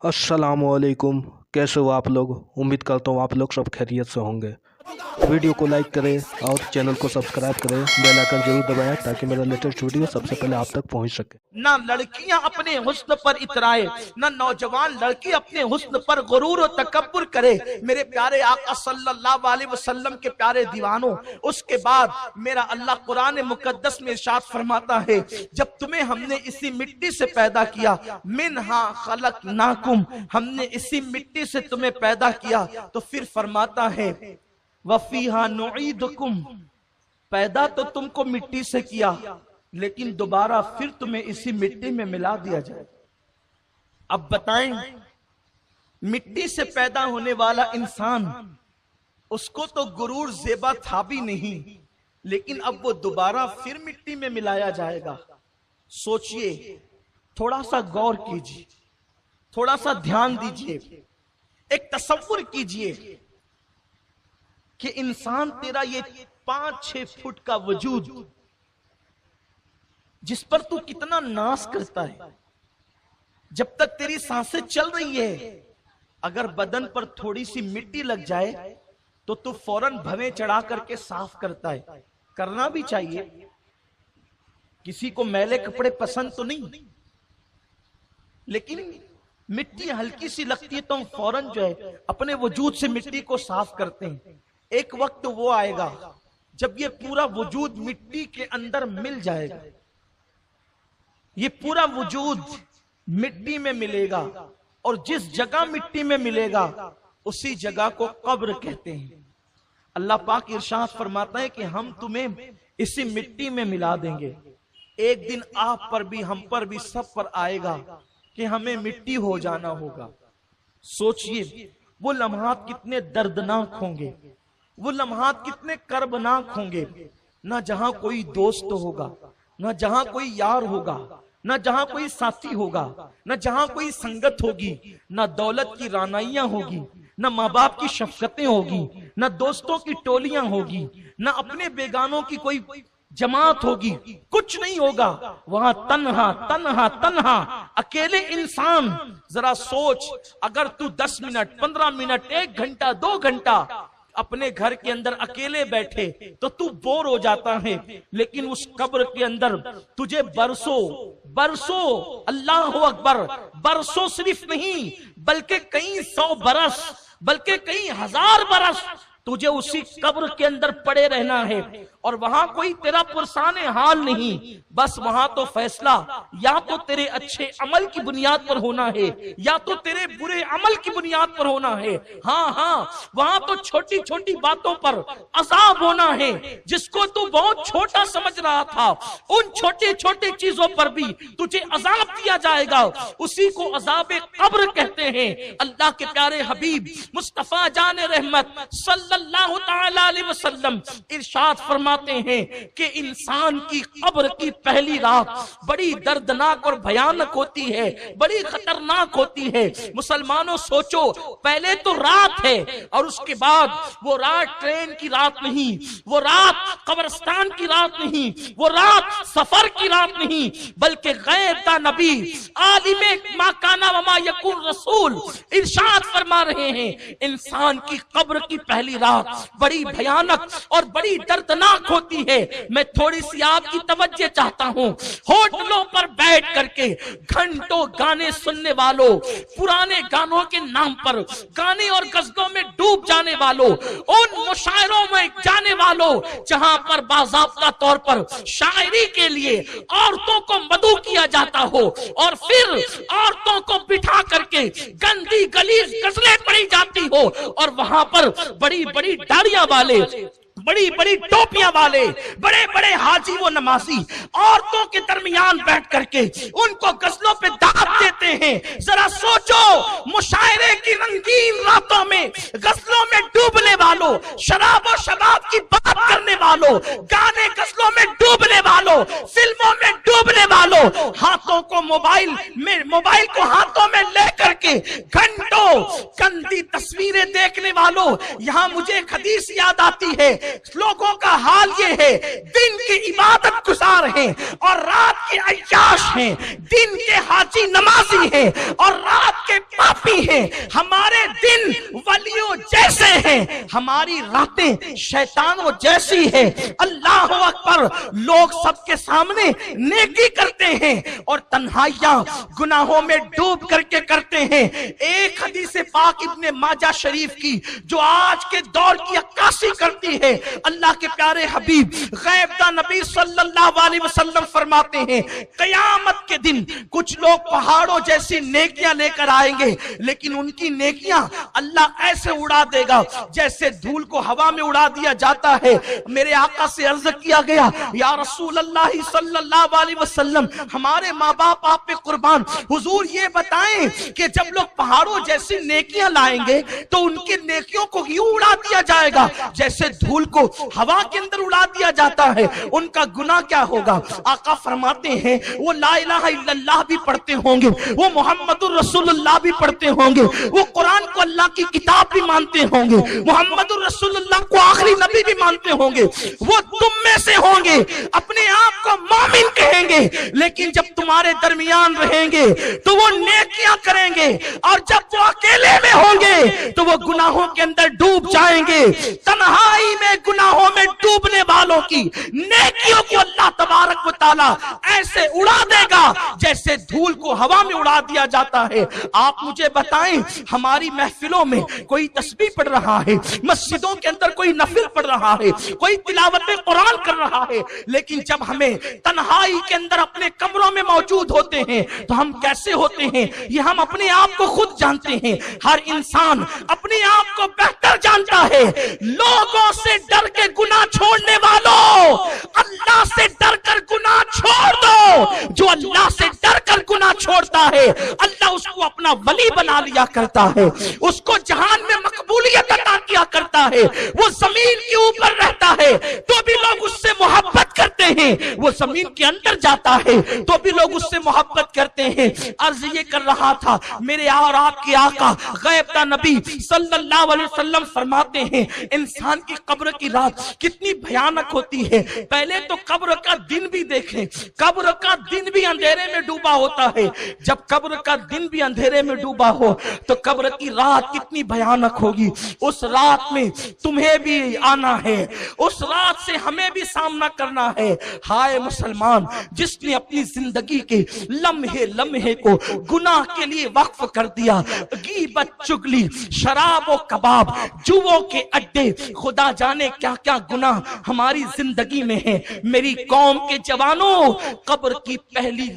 अस्सलामुअलैकुम। कैसे हो आप लोग? उम्मीद करता हूँ आप लोग सब खैरियत से होंगे। वीडियो को लाइक करें और चैनल को सब्सक्राइब करें, बेल आइकन जरूर दबाएं ताकि मेरा लेटेस्ट वीडियो सबसे पहले आप तक पहुंच सके। ना लड़कियां अपने हुस्न पर इतराए, ना नौजवान लड़की अपने हुस्न पर गुरूर और तकब्बुर करे। मेरे प्यारे आका सल्लल्लाहु अलैहि वसल्लम के प्यारे दीवानों, उसके बाद मेरा अल्लाह कुरान मुकद्दस में इरशाद फरमाता है, जब तुम्हें हमने इसी मिट्टी से पैदा किया, मिनहा खलकनाकुम, हमने इसी मिट्टी से तुम्हें पैदा किया, तो फिर फरमाता है वफीहा नुईदुकुम, पैदा तो तुमको मिट्टी से किया लेकिन दोबारा फिर तुम्हें इसी मिट्टी में मिला दिया जाए। अब बताएं, मिट्टी से पैदा होने वाला इंसान, उसको तो गुरूर ज़ेबा था भी नहीं, लेकिन अब वो दोबारा फिर मिट्टी में मिलाया जाएगा। सोचिए, थोड़ा सा गौर कीजिए, थोड़ा सा ध्यान दीजिए, एक तसव्वुर कीजिए कि इंसान तेरा ये 5-6 फुट का वजूद, जिस पर तू कितना नाज करता है, जब तक तेरी सांसें चल रही है, अगर बदन पर थोड़ी सी मिट्टी लग जाए तो तू फौरन भवें चढ़ा करके साफ करता है। करना भी चाहिए, किसी को मैले कपड़े पसंद तो नहीं, लेकिन मिट्टी हल्की सी लगती है तो हम फौरन जो है अपने वजूद से मिट्टी को साफ करते हैं। एक वक्त वो आएगा जब ये पूरा वजूद मिट्टी के अंदर मिल जाएगा, ये पूरा वजूद मिट्टी में मिलेगा, और जिस जगह मिट्टी में मिलेगा उसी जगह को कब्र कहते हैं। अल्लाह पाक इरशाद फरमाता है कि हम तुम्हें इसी मिट्टी में मिला देंगे। एक दिन आप पर भी, हम पर भी, सब पर आएगा कि हमें मिट्टी हो जाना होगा। सोचिए वो लम्हात कितने दर्दनाक होंगे, वो लम्हात कितने कर्बनाक होंगे। ना जहां कोई दोस्त होगा, ना जहां कोई यार होगा, ना जहां कोई साथी होगा, ना जहां कोई संगत होगी, ना दौलत की रानाइयां होगी, ना माँ बाप की शफकतें होगी, ना दोस्तों की टोलियां होगी, ना अपने बेगानों की कोई जमात होगी, कुछ नहीं होगा। वहां तन्हा तन्हा तन्हा अकेले इंसान। जरा सोच, अगर तू 10 मिनट, 15 मिनट, 1 घंटा, 2 घंटा अपने घर के अंदर अकेले बैठे तो तू बोर हो जाता है, लेकिन उस कब्र के अंदर तुझे बरसों बरसों, अल्लाह अकबर, बरसों सिर्फ नहीं बल्कि कई 100 बरस, बल्कि कई 1000 बरस तुझे उसी कब्र के अंदर पड़े रहना है। और वहां कोई तेरा पुरसाने हाल नहीं, बस वहां तो फैसला या तो तेरे अच्छे अमल की बुनियाद पर होना है या तो तेरे बुरे अमल की बुनियाद पर होना है। हाँ, वहां तो छोटी छोटी बातों पर अजाब होना है। जिसको तू बहुत छोटा समझ रहा था, उन छोटे छोटे चीजों पर भी तुझे अजाब दिया जाएगा। उसी को अजाब कब्र कहते हैं। अल्लाह के प्यारे हबीब मुस्तफा जान रहमत सल्लल्लाहु तआला अलैहि वसल्लम इरशाद फरमाते हैं कि इंसान की कब्र की पहली रात बड़ी दर्दनाक और भयानक होती है, बड़ी खतरनाक होती है। मुसलमानों सोचो, पहले तो रात है और उसके बाद वो रात ट्रेन की रात नहीं, वो रात कब्रिस्तान की रात नहीं, वो रात सफर की रात नहीं, बल्कि गैब का नबी आलिमे मा काना व मा यकून रसूल इरशाद फरमा रहे हैं, इंसान की कब्र की पहली रात बड़ी भयानक और बड़ी दर्दनाक होती है। मैं थोड़ी सी आपकी तवज्जो चाहता हूँ। होटलों पर बैठ करके घंटों गाने सुनने वालों, पुराने गानों के नाम पर गाने और गजलों में डूब जाने वालों, उन मुशायरों में जाने वालों जहां पर बाज़ाब्ता तौर पर शायरी के लिए औरतों को मदऊ किया जाता हो और फिर औरतों को बिठा करके गंदी गलीज गजलें पढ़ी जाती हो, और वहां पर बड़ी बड़ी दाढ़ियां वाले, बड़ी बड़ी टोपियां वाले, बड़े बड़े हाजी व नमाजी औरतों के दरमियान बैठ करके उनको गजलों पे दाद देते हैं। जरा सोचो, मुशायरे की रंगीन रातों में गजलों में डूबने वालों, शराब और शबाब की बात करने वालों, गाने गजलों में डूबने वालों, फिल्मों में डूबने वालों, हाथों को मोबाइल को हाथों में लेकर के घंटों गंदी तस्वीरें देखने वालों। यहां मुझे एक हदीस याद आती है, लोगों का हाल ये है, दिन की इबादत गुजार हैं और रात के अय्याश हैं, दिन के हाजी नमाजी हैं और रात के पापी हैं, हमारे दिन वलियों जैसे हैं, हमारी रातें शैतानों जैसी है। अल्लाह अकबर। लोग सबके सामने नेकी करते हैं और तन्हाइयां गुनाहों में डूब करके करते हैं। एक हदीस पाक इब्ने माजा शरीफ की जो आज के दौर की अक्कासी करती है, अल्लाह के प्यारे हबीब गैबदा नबी सल्लल्लाहु अलैहि वसल्लम फरमाते हैं, कयामत के दिन कुछ लोग पहाड़ों जैसी नेकियां लेकर आएंगे, लेकिन उनकी नेकियां अल्लाह ऐसे उड़ा देगा जैसे धूल को हवा में उड़ा दिया जाता है। मेरे आका से अर्ज किया गया, या रसूल अल्लाह सल्लल्लाहु अलैहि वसल्लम, हमारे माँ बाप आप पे कुर्बान, हुजूर ये बताएं कि जब लोग पहाड़ों जैसी नेकियां लाएंगे तो उनकी नेकियों को यूं उड़ा दिया जाएगा जैसे धूल को हवा के अंदर उड़ा दिया जाता है, उनका गुनाह क्या होगा? आका फरमाते हैं वो ला इलाहा इल्लल्लाह भी पढ़ते होंगे, वो मोहम्मदुर रसूलुल्लाह भी पढ़ते होंगे, वो कुरान को अल्लाह की किताब भी मानते होंगे, मोहम्मदुर रसूलुल्लाह को आखिरी नबी भी मानते होंगे, वो तुम में से होंगे, अपने आप को मोमिन कहेंगे, लेकिन जब तुम्हारे दरमियान रहेंगे तो वो नेकियां करेंगे, और जब वो अकेले में होंगे तो वो गुनाहों के अंदर डूब जाएंगे। तन्हाई में गुनाहों में डूबने वालों की नेकियों को अल्लाह तबारक व तआला ऐसे उड़ा देगा जैसे धूल को हवा में उड़ा दिया जाता है। आप मुझे बताएं, हमारी महफिलों में कोई तस्बीह पढ़ रहा है, मस्जिदों के अंदर कोई नफिल पढ़ रहा है, कोई तिलावत कुरान कर रहा है, लेकिन जब हमें तन्हाई के अंदर अपने कमरों में मौजूद होते हैं तो हम कैसे होते हैं ये हम अपने आप को खुद जानते हैं। हर इंसान अपने आप को बेहतर जानता है। लोगों से डर के गुनाह छोड़ने वालों, अल्लाह से डर कर गुनाह छोड़ दो। जो अल्लाह से डर कर गुनाह छोड़ता है अल्लाह उसको अपना वली बना लिया करता है, उसको जहान में मकबूलियत अता किया करता है। वो जमीन के ऊपर रहता है तो भी लोग उससे मोहब्बत करते हैं, वो जमीन के अंदर जाता है तो भी लोग उससे मोहब्बत करते हैं। अर्ज ये कर रहा था, मेरे और आपके आका गैबदा नबी सल्लल्लाहु अलैहि वसल्लम फरमाते हैं, इंसान की कब्र की रात कितनी भयानक होती है। पहले तो कब्र का दिन भी देखें, कब्र का दिन भी अंधेरे में डूबा होता है। जब कब्र का दिन भी अंधेरे में डूबा हो तो कब्र की रात कितनी भयानक होगी। उस रात में तुम्हें भी आना है, उस रात से हमें भी सामना करना है। हाय मुसलमान, जिसने अपनी जिंदगी के लम्हे लम्हे को गुनाह के लिए वक्फ कर दिया, गीबत, चुगली, शराब और कबाब, जुओं के अड्डे, खुदा जाने क्या क्या गुनाह हमारी जिंदगी में है। मेरी कौम के जवानों, कब्र की पहली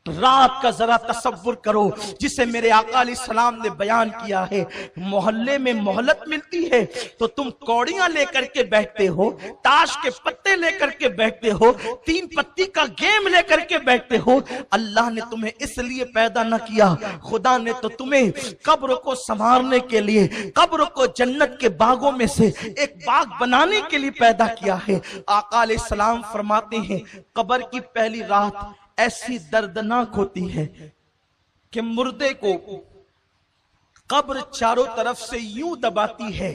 रात का जरा तसव्वुर करो जिसे मेरे आका अलैहिस्सलाम ने बयान किया है। मोहल्ले में मोहलत मिलती है तो तुम कौड़ियां लेकर के बैठते हो, ताश के पत्ते लेकर के बैठते हो, 3 पत्ती का गेम लेकर के बैठते हो। अल्लाह ने तुम्हें इसलिए पैदा न किया, खुदा ने तो तुम्हें कब्र को संवारने के लिए, कब्र को जन्नत के बागों में से एक बाग बनाने के लिए पैदा किया है। आका अलैहिस्सलाम फरमाते हैं, कब्र की पहली रात ऐसी दर्दनाक होती है कि मुर्दे को कब्र चारों तरफ से यूं दबाती है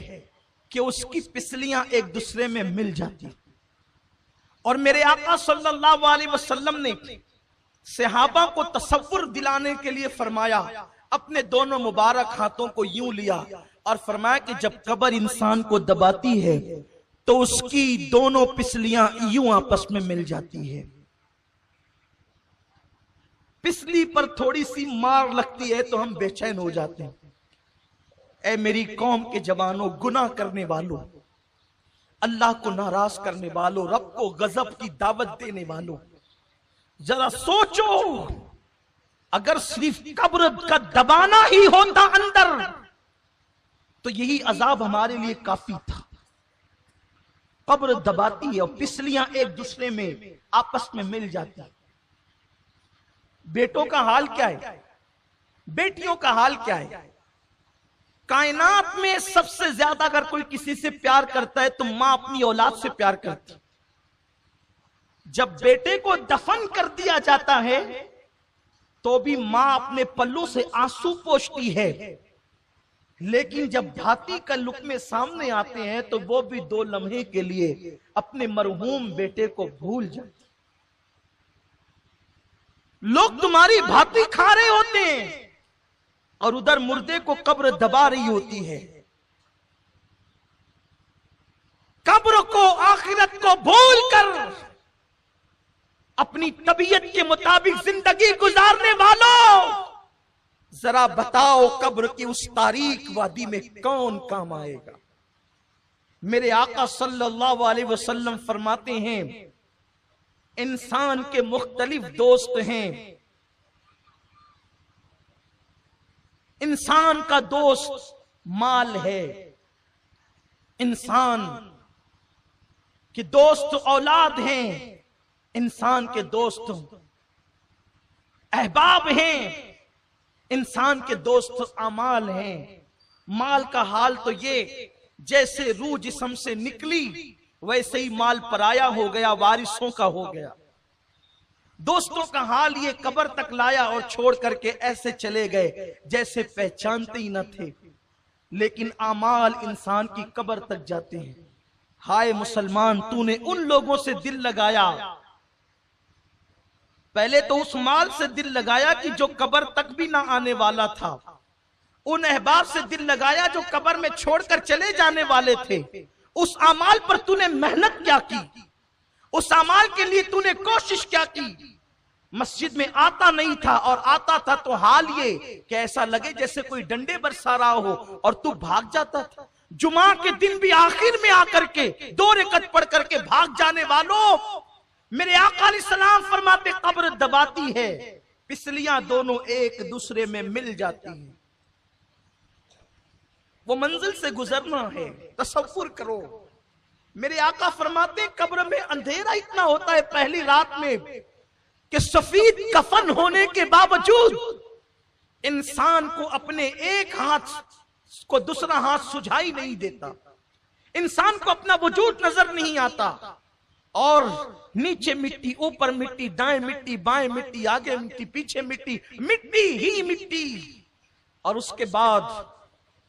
कि उसकी पिसलियां एक दूसरे में मिल जाती। और मेरे आका सल्लल्लाहु अलैहि वसल्लम ने सहाबा को तसव्वुर दिलाने के लिए फरमाया, अपने दोनों मुबारक हाथों को यूं लिया और फरमाया कि जब कब्र इंसान को दबाती है तो उसकी दोनों पिसलियां यूं आपस में मिल जाती है। पिसली पर थोड़ी सी मार लगती है तो हम बेचैन हो जाते हैं। ऐ मेरी कौम के जवानों, गुनाह करने वालों, अल्लाह को नाराज करने वालों, रब को गजब की दावत देने वालों, जरा सोचो, अगर सिर्फ कब्र का दबाना ही होता अंदर तो यही अजाब हमारे लिए काफी था। कब्र दबाती है और पिसलियां एक दूसरे में आपस में मिल जाती है। बेटों का हाल क्या है, बेटियों का हाल क्या है? कायनात में सबसे ज्यादा अगर कोई किसी से प्यार करता है तो मां अपनी औलाद से प्यार करती। जब बेटे को दफन कर दिया जाता है तो भी मां अपने पल्लों से आंसू पोंछती है, लेकिन जब भाती का लुकमे सामने आते हैं तो वो भी 2 लम्हे के लिए अपने मरहूम बेटे को भूल जाती। लोग तुम्हारी भाती खा रहे होते हैं और उधर मुर्दे को कब्र दबा रही होती है। कब्र को, आखिरत को भूल कर अपनी तबीयत के मुताबिक जिंदगी गुजारने वालों, जरा बताओ कब्र की उस तारीक वादी में कौन काम आएगा। मेरे आका सल्लल्लाहु अलैहि वसल्लम फरमाते हैं, इंसान के मुख्तलिफ दोस्त हैं। इंसान का दोस्त माल है, इंसान के दोस्त औलाद हैं, इंसान के दोस्त अहबाब हैं, इंसान के दोस्त अमाल हैं। माल का हाल तो ये, जैसे रूह जिस्म से निकली वैसे ही माल पराया हो गया, वारिसों का हो गया। दोस्तों का हाल ये, कब्र तक लाया और छोड़ करके ऐसे चले गए जैसे पहचानते ही न थे। लेकिन अमाल इंसान की कब्र तक जाते हैं। हाय मुसलमान, तूने उन लोगों से दिल लगाया, पहले तो उस माल से दिल लगाया कि जो कब्र तक भी ना आने वाला था, उन अहबाब से दिल लगाया जो कब्र में छोड़कर चले जाने वाले थे। उस अमाल पर तूने मेहनत क्या की, उस अमाल के लिए तूने कोशिश क्या की। मस्जिद में आता नहीं था और आता था तो हाल ये कि ऐसा लगे जैसे कोई डंडे बरसा रहा हो और तू भाग जाता था। जुमा के दिन भी आखिर में आकर के 2 रकअत पढ़ करके भाग जाने वालों, मेरे आका अलैहिस्सलाम फरमाते कब्र दबाती है, पिसलियां दोनों एक दूसरे में मिल जाती हैं। वो मंजिल से गुजरना है, तसव्वुर करो। मेरे आका फरमाते कब्र में अंधेरा इतना होता है पहली रात में कि सफेद कफन होने के बावजूद इंसान को अपने एक हाथ को दूसरा हाथ सुझाई नहीं देता, इंसान को अपना वजूद नजर नहीं आता। और नीचे मिट्टी, ऊपर मिट्टी, दाएं मिट्टी, बाएं मिट्टी, आगे मिट्टी, पीछे मिट्टी, मिट्टी ही मिट्टी। और उसके बाद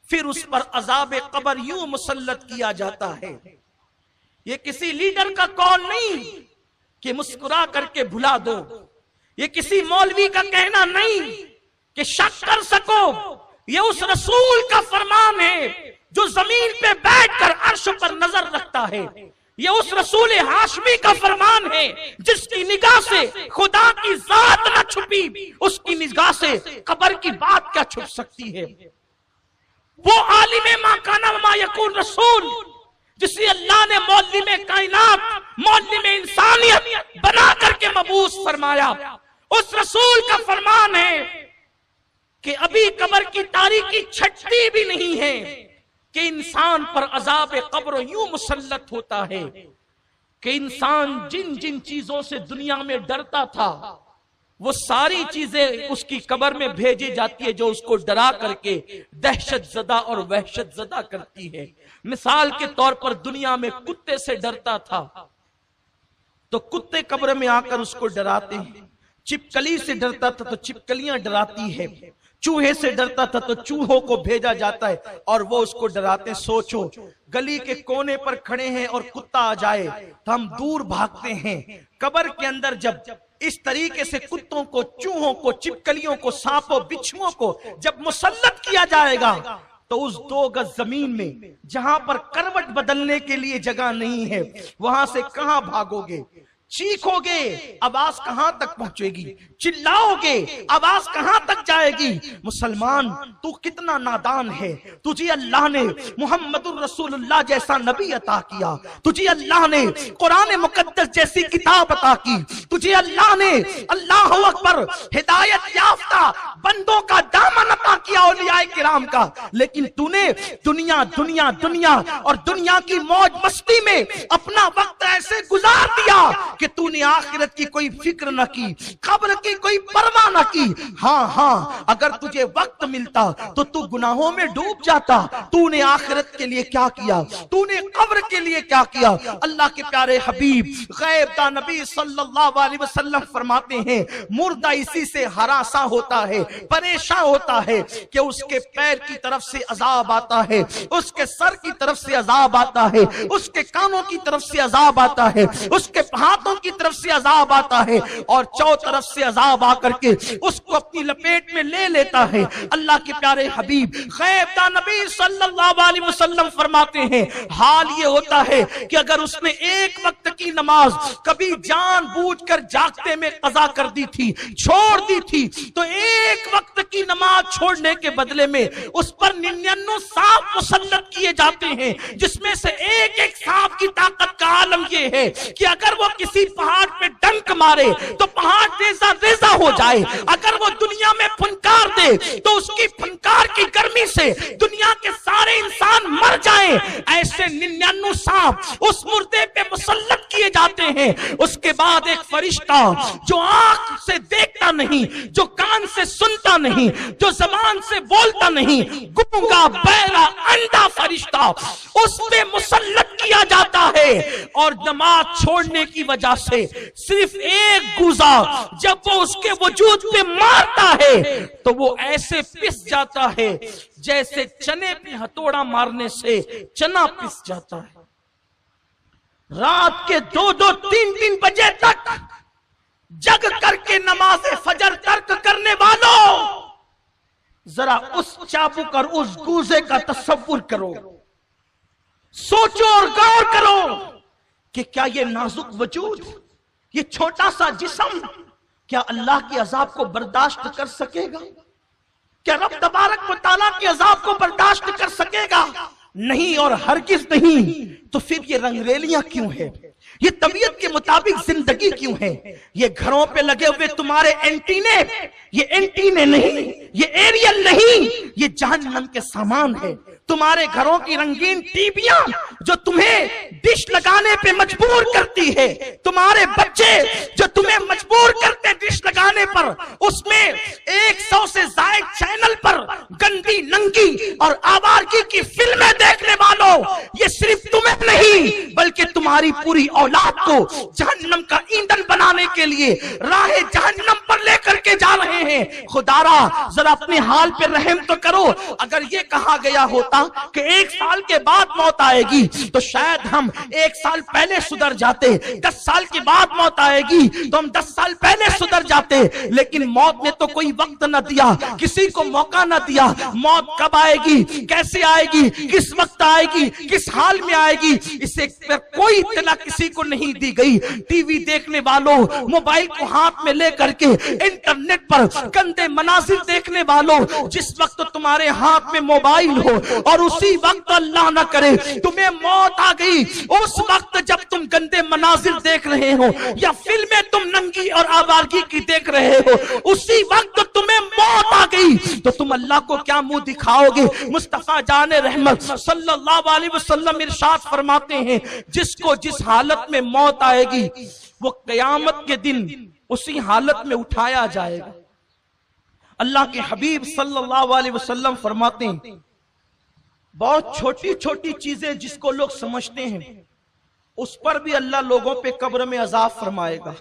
फिर उस पर अजाब कब्र यूं मुसल्लत किया जाता है। ये किसी लीडर का कौल नहीं कि मुस्कुरा करके भुला दो, ये किसी मौलवी का कहना नहीं कि शक कर सको, ये उस रसूल का फरमान है जो जमीन पे बैठकर अर्श पर नजर रखता है। ये उस रसूल हाशमी का फरमान है जिसकी निगाह से खुदा की जात न छुपी, उसकी निगाह से कब्र की बात क्या छुप सकती है। वो आलिम मा काना व मा यकून रसूल जिसे अल्लाह ने मौलिम कायनात, मौलिम इंसानियत बना करके मबूस फरमाया। उस रसूल का फरमान है कि अभी कब्र की तारीकी छटती भी नहीं है कि इंसान पर अजाब कब्र यूं मुसल्लत होता है कि इंसान जिन जिन चीजों से दुनिया में डरता था वो सारी चीजें उसकी कब्र में भेजी जाती है जो उसको डरा करके दहशत ज़दा और वहशत ज़दा करती है। मिसाल के तौर पर दुनिया में कुत्ते से डरता था तो कुत्ते कब्र में आकर उसको डराते हैं, छिपकली से डरता था तो छिपकलियां डराती है, चूहे से डरता था तो चूहों को भेजा जाता है और वो उसको डराते हैं। सोचो गली के कोने पर खड़े हैं और कुत्ता आ जाए तो हम दूर भागते हैं। कब्र के अंदर जब इस तरीके से कुत्तों को, चूहों को, छिपकलियों को, सांपों, बिच्छुओं को जब मुसल्लत किया जाएगा तो उस 2 गज जमीन में जहां पर करवट बदलने के लिए जगह नहीं है वहां से कहां भागोगे। चीखोगे आवाज कहां तक पहुंचेगी, चिल्लाओगे आवाज कहां तक जाएगी। मुसलमान तू कितना नादान है, तुझे अल्लाह ने मुहम्मदुर रसूलुल्लाह जैसा नबी अता किया, तुझे अल्लाह ने कुरान मुकद्दस जैसी किताब अता की, तुझे अल्लाह ने अल्लाह अकबर हिदायत याफ्ता बंदों का दामन अता किया औलियाए किराम का। लेकिन तूने दुनिया दुनिया दुनिया और दुनिया की मौज मस्ती में अपना वक्त ऐसे गुजार दिया कि तूने आखिरत की कोई फिक्र न की, कब्र की कोई परवाह न की। हाँ, अगर तुझे वक्त मिलता तो तू गुनाहों में डूब जाता। तूने आखिरत के लिए क्या किया, तूने कब्र के लिए क्या किया। अल्लाह के प्यारे हबीब गैब दा नबी सल्लल्लाहु अलैहि वसल्लम फरमाते हैं मुर्दा इसी से हरासा होता है, परेशान होता है कि उसके उसके पैर की तरफ से अजाब आता है, उसके सर की तरफ से अजाब आता है, उसके कानों की तरफ से अजाब आता है, उसके हाथों की तरफ से अजाब आता है, और चौ तरफ से अजाब आकर के उसको अपनी लपेट में ले लेता है। अल्लाह के प्यारे हबीब गैब नबी सल्लल्लाहु अलैहि वसल्लम फरमाते हैं, हाल ये होता है कि अगर उसने एक वक्त की नमाज कभी जानबूझकर जागते में कज़ा कर दी थी, छोड़ दी थी, तो एक वक्त की नमाज छोड़ने के बदले में उस पर 99 सांप मुसल्लत किए जाते हैं, जिसमें से एक एक सांप की ताकत का आलम ये है कि अगर वो किसी पहाड़ पे डंक मारे तो पहाड़ रेजा रेजा हो जाए, अगर वो दुनिया में फनकार दे तो उसकी फनकार की गर्मी से दुनिया के सारे इंसान मर जाएं। ऐसे 99 सांप उस मुर्दे पे मुसल्लत किए जाते हैं। उसके बाद एक फरिश्ता जो आंख से देखता नहीं, जो कान से सुनता नहीं, जो जबान से बोलता नहीं, गूंगा बहरा अंधा फरिश्ता उस पे मुसल्लत किया जाता है, और नमाज छोड़ने की वजह से सिर्फ एक गुजा जब वो उसके वजूद पे मारता है तो वो ऐसे पिस जाता है जैसे चने पे हथौड़ा मारने से चना पिस जाता है। रात के 2-2, 3-3 बजे तक जग करके नमाज फजर तर्क करने वालों, जरा उस चाबुक और उस गूजे का तसव्वुर करो, सोचो और गौर करो कि क्या ये नाजुक वजूद, ये छोटा सा जिस्म, क्या अल्लाह के अजाब को बर्दाश्त कर सकेगा? क्या रब तबारक व तआला के अजाब को बर्दाश्त कर सकेगा? नहीं और हरगिज नहीं। तो फिर ये रंगरेलियां क्यों है? ये तबीयत के मुताबिक जिंदगी क्यों है? ये घरों पे लगे हुए तुम्हारे एंटीने, ये एंटीने नहीं, ये एरियल नहीं, ये जहन्नम के सामान है। तुम्हारे घरों की रंगीन टीवियां जो तुम्हें डिश लगाने पे मजबूर करती है, तुम्हारे बच्चे जो तुम्हें मजबूर करते डिश लगाने पर, उसमें 100 से ज्यादा चैनल पर गंदी नंगी और आवारगी की फिल्में देखने वालों, ये सिर्फ तुम्हें नहीं बल्कि तुम्हारी पूरी औलाद को जहन्नम का ईंधन बनाने के लिए राह जहन्नम पर लेकर के जा रहे हैं। खुदारा जरा अपने हाल पे रहम तो करो। अगर ये कहा गया होता कि 1 साल के बाद मौत आएगी तो शायद हम 1 साल पहले सुधर जाते, 10 साल के बाद मौत आएगी तो हम 10 साल पहले सुधर जाते, लेकिन मौत ने तो कोई वक्त न दिया, किसी को मौका न दिया। मौत कब आएगी, कैसे आएगी, किस वक्त आएगी, किस हाल में आएगी, इसे पर कोई इत्तला किसी को नहीं दी गई। टीवी देखने वालों, मोबाइल को हाथ में लेकर के इंटरनेट पर गंदे मनाजिर देखने वालों, जिस वक्त तुम्हारे हाथ में मोबाइल हो और उसी वक्त अल्लाह ना करे तुम्हें मौत आ गई, उस वक्त जब तुम गंदे मनाजिर देख रहे हो या फिल्में तुम नंगी और आवारगी की देख रहे हो, उसी वक्त तुम्हें मौत आ गई तो तुम अल्लाह को क्या मुंह दिखाओगे? मुस्तफा जाने रहमत सल्लल्लाहु अलैहि वसल्लम इरशाद फरमाते हैं, जिसको जिस हालत में मौत आएगी वो कयामत के दिन उसी हालत में उठाया जाएगा। अल्लाह के हबीब सल्लल्लाहु अलैहि वसल्लम फरमाते हैं, बहुत छोटी छोटी चीजें जिसको लोग समझते हैं उस पर भी अल्लाह लोगों पे कब्र में अजाब फरमाएगा।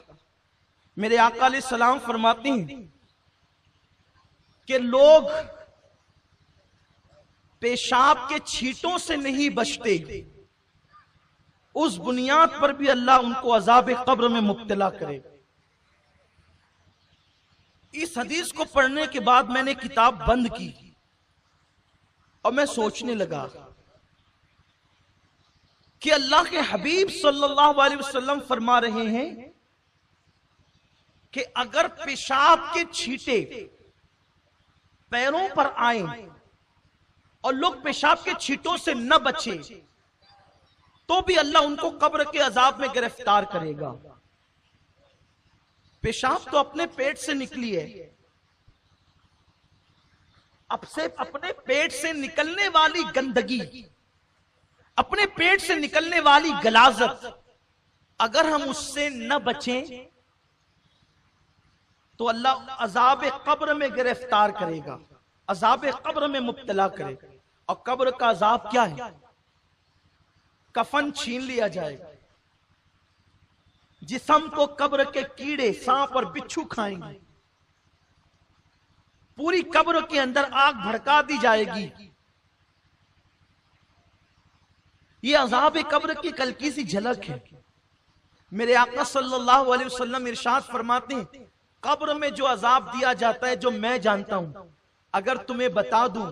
मेरे आका अलैहि सलाम फरमाते हैं कि लोग पेशाब के छींटों से नहीं बचते, उस बुनियाद पर भी अल्लाह उनको अजाब कब्र में मुब्तला करेगा। इस हदीस को पढ़ने के बाद मैंने किताब बंद की और मैं सोचने लगा कि अल्लाह के हबीब सल्लल्लाहु अलैहि वसल्लम फरमा रहे हैं कि अगर पेशाब के छींटे पैरों पर आए और लोग पेशाब के छींटों से न बचे तो भी अल्लाह उनको कब्र के अजाब में गिरफ्तार करेगा। पेशाब तो अपने पेट से निकली है, अब से अपने पेट से निकलने वाली गंदगी, अपने पेट से निकलने वाली गलाजत, अगर हम उससे न बचें तो अल्लाह अजाब कब्र में गिरफ्तार करेगा, अजाब कब्र में मुब्तला करेगा। और कब्र का अजाब क्या है? कफन छीन लिया जाएगा, जिस्म को कब्र के कीड़े, सांप और बिच्छू खाएंगे, पूरी कब्र के अंदर आग भड़का दी जाएगी। ये अज़ाब कब्र की हल्की सी झलक है। मेरे आका सल्लल्लाहु अलैहि वसल्लम इरशाद फरमाते हैं, कब्र में जो अज़ाब दिया जाता है, जो मैं जानता हूं, अगर तुम्हें बता दूं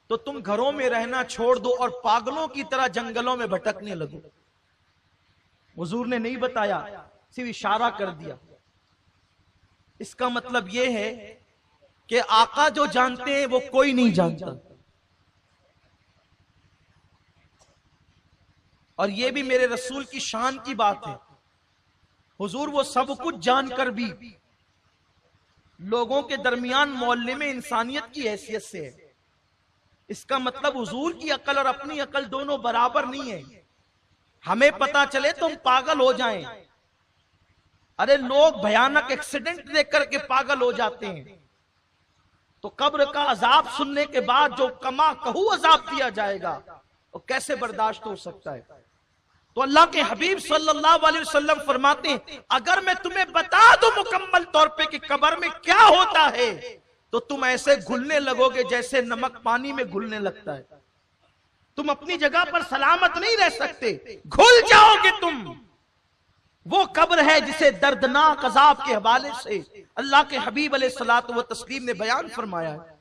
तो तुम घरों में रहना छोड़ दो और पागलों की तरह जंगलों में भटकने लगो। हुजूर ने नहीं बताया, सिर्फ इशारा कर दिया। इसका मतलब यह है कि आका जो जानते हैं वो कोई नहीं जानता। और यह भी मेरे रसूल की शान की बात है। हुजूर वो सब कुछ जानकर भी लोगों के दरमियान मोहल्ले में इंसानियत की हैसियत से है। इसका मतलब हुजूर की अकल और अपनी अकल दोनों बराबर नहीं है। हमें पता चले तो हम पागल हो जाएं। अरे लोग भयानक एक्सीडेंट देख करके पागल हो जाते हैं, तो कब्र का अजाब सुनने के बाद जो कमा कहू अजाब दिया जाएगा वो कैसे बर्दाश्त हो सकता है। तो अल्लाह के हबीब सल्लल्लाहु अलैहि वसल्लम फरमाते हैं, अगर मैं तुम्हें बता दूं मुकम्मल तौर पे कि कब्र में क्या होता है, तो तुम ऐसे घुलने लगोगे जैसे नमक पानी में घुलने लगता है। तुम अपनी जगह पर सलामत नहीं रह सकते, घुल जाओगे तुम। वो कब्र है जिसे दर्दनाक अजाब के हवाले से अल्लाह के हबीब अलैहिस्सलातु व तस्लीम ने बयान फरमाया है।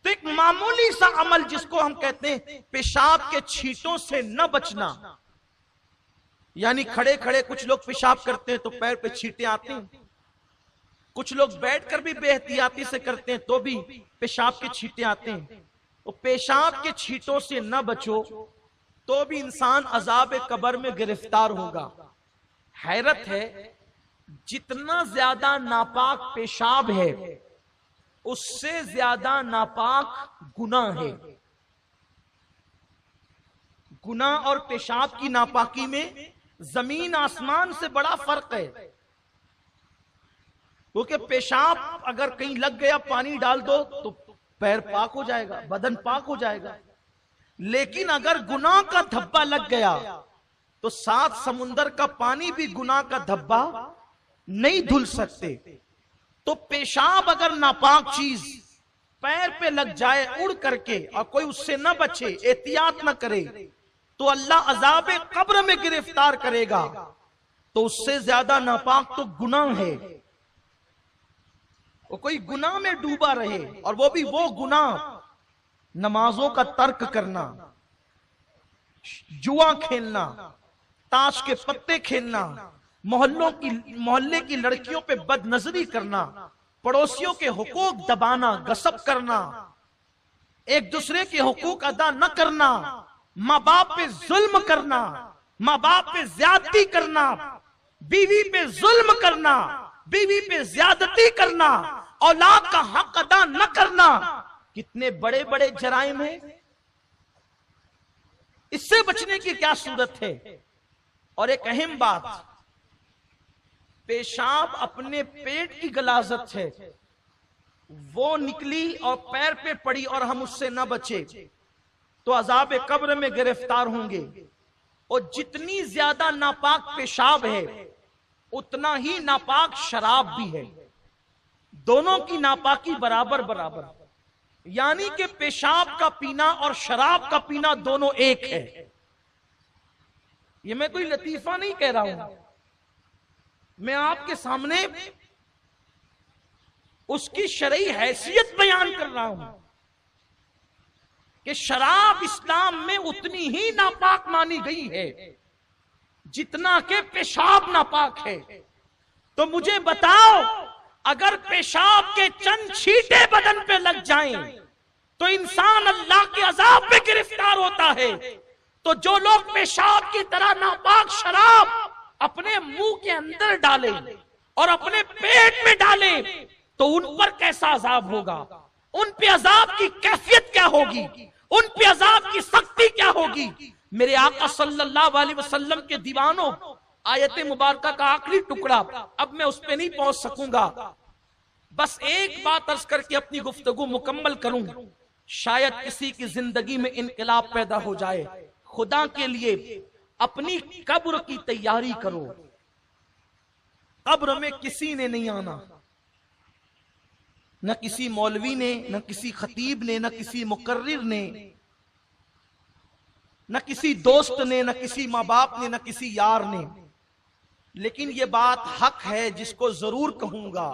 तो एक मामूली सा अमल जिसको हम कहते हैं पेशाब के छींटों से न बचना, यानी खड़े खड़े कुछ लोग पेशाब करते हैं तो पैर पे छींटे आते हैं, कुछ लोग बैठकर भी बेहतियाती से करते हैं तो भी पेशाब के छींटे आते हैं। तो पेशाब के छींटों से न बचो तो भी इंसान अजाब कब्र में गिरफ्तार होगा। हैरत है, जितना ज्यादा नापाक पेशाब है उससे ज्यादा नापाक गुनाह है। गुनाह और पेशाब की नापाकी में जमीन आसमान से बड़ा फर्क है। क्योंकि पेशाब अगर कहीं लग गया, पानी डाल दो तो पैर पाक हो जाएगा, बदन पाक हो जाएगा। लेकिन अगर गुनाह का धब्बा लग गया तो 7 समुंदर का पानी भी गुनाह का धब्बा नहीं धुल सकते। तो पेशाब अगर नापाक चीज पैर पे लग जाए उड़ करके और कोई उससे न बचे, एहतियात न करे, तो अल्लाह अजाब कब्र में गिरफ्तार करेगा। तो उससे ज्यादा नापाक तो गुनाह है। वो कोई गुनाह में डूबा रहे, और वो भी वो गुनाह नमाजों का तर्क करना, जुआ खेलना, ताश के पत्ते खेलना, मोहल्ले की लड़कियों पे बदनजरी करना, पड़ोसियों के हुकूक दबाना, गसब करना, एक दूसरे के हुकूक अदा न करना, माँ बाप पे जुल्म करना, माँ बाप पे ज्यादती करना, बीवी पे जुल्म करना, बीवी पे ज्यादती करना, औलाद का हक अदा न करना, कितने बड़े बड़े जराइम हैं। इससे बचने की क्या सूरत है। और एक अहम बात, पेशाब अपने पेट की गलाजत है, वो निकली और पैर पे पड़ी और हम उससे न बचे तो अजाब कब्र में गिरफ्तार होंगे। और जितनी ज्यादा नापाक पेशाब है उतना ही नापाक शराब भी है। दोनों की नापाकी बराबर बराबर, यानी कि पेशाब का पीना और शराब का पीना दोनों एक है। ये मैं कोई लतीफा नहीं कह रहा हूं, मैं आपके सामने उसकी शरई हैसियत बयान कर रहा हूं कि शराब इस्लाम में उतनी ही नापाक मानी गई है जितना के पेशाब नापाक है। तो मुझे बताओ, अगर पेशाब के चंद छींटे बदन पे लग जाएं तो इंसान अल्लाह के अजाब पे गिरफ्तार होता है। तो जो लोग पेशाब की तरह नापाक शराब अपने मुंह के अंदर डाले और अपने पेट में डाले तो उन पर कैसा अजाब होगा, उन पे अजाब की कैफियत क्या होगी, उन पे अजाब की सख्ती क्या होगी। मेरे आका सल्लल्लाहु अलैहि वसल्लम के दीवानों, आयत मुबारका का आखिरी टुकड़ा, अब मैं उस पे नहीं पहुंच सकूंगा, बस एक बात अर्ज करके अपनी गुफ्तगू मुकम्मल करूं। शायद किसी की जिंदगी में इनकलाब पैदा हो जाए। खुदा के लिए अपनी कब्र की तैयारी करो। कब्र में किसी ने नहीं आना, نہ کسی مولوی نے، نہ کسی خطیب نے، نہ کسی مقرر نے، نہ کسی دوست نے، نہ کسی ماں باپ نے، نہ کسی یار نے. لیکن یہ بات حق ہے جس کو ضرور کہوں گا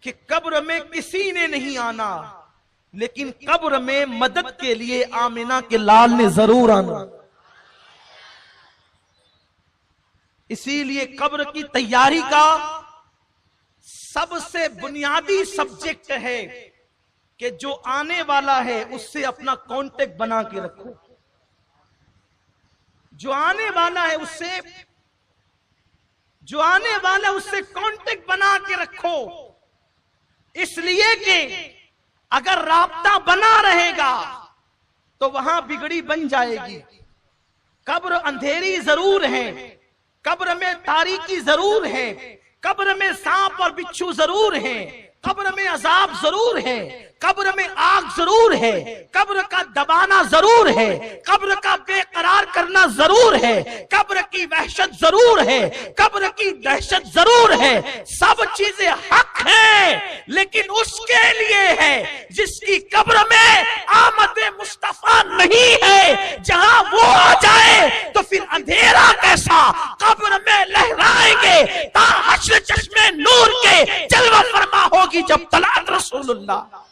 کہ قبر میں کسی نے نہیں آنا، لیکن قبر میں مدد کے لیے آمنہ کے لال نے ضرور آنا. اسی لیے قبر کی تیاری کا سب سے بنیادی سبجیکٹ ہے کہ جو آنے والا ہے اس سے اپنا کانٹیکٹ بنا کے رکھو. جو آنے والا ہے اس سے کانٹیکٹ بنا کے رکھو. اس لیے کہ اگر رابطہ بنا رہے گا تو وہاں بگڑی بن جائے گی. قبر اندھیری ضرور ہے، قبر میں تاریکی ضرور ہے، قبر میں سانپ اور بچھو ضرور ہیں، قبر میں عذاب ضرور ہے، قبر میں آگ ضرور ہے، قبر کا دبانا ضرور ہے، قبر کا بے قرار کرنا ضرور ہے، قبر کی وحشت ضرور ہے، قبر کی دہشت ضرور ہے. سب چیزیں حق ہیں، لیکن اس کے لیے ہے جس کی قبر میں آمد مصطفیٰ نہیں ہے. جہاں وہ آ جائے تو پھر اندھیرا کیسا قبر میں لہرائیں گے تا حشر چشمے نور کے جلوہ فرما ہوگی جب طلعت رسول اللہ.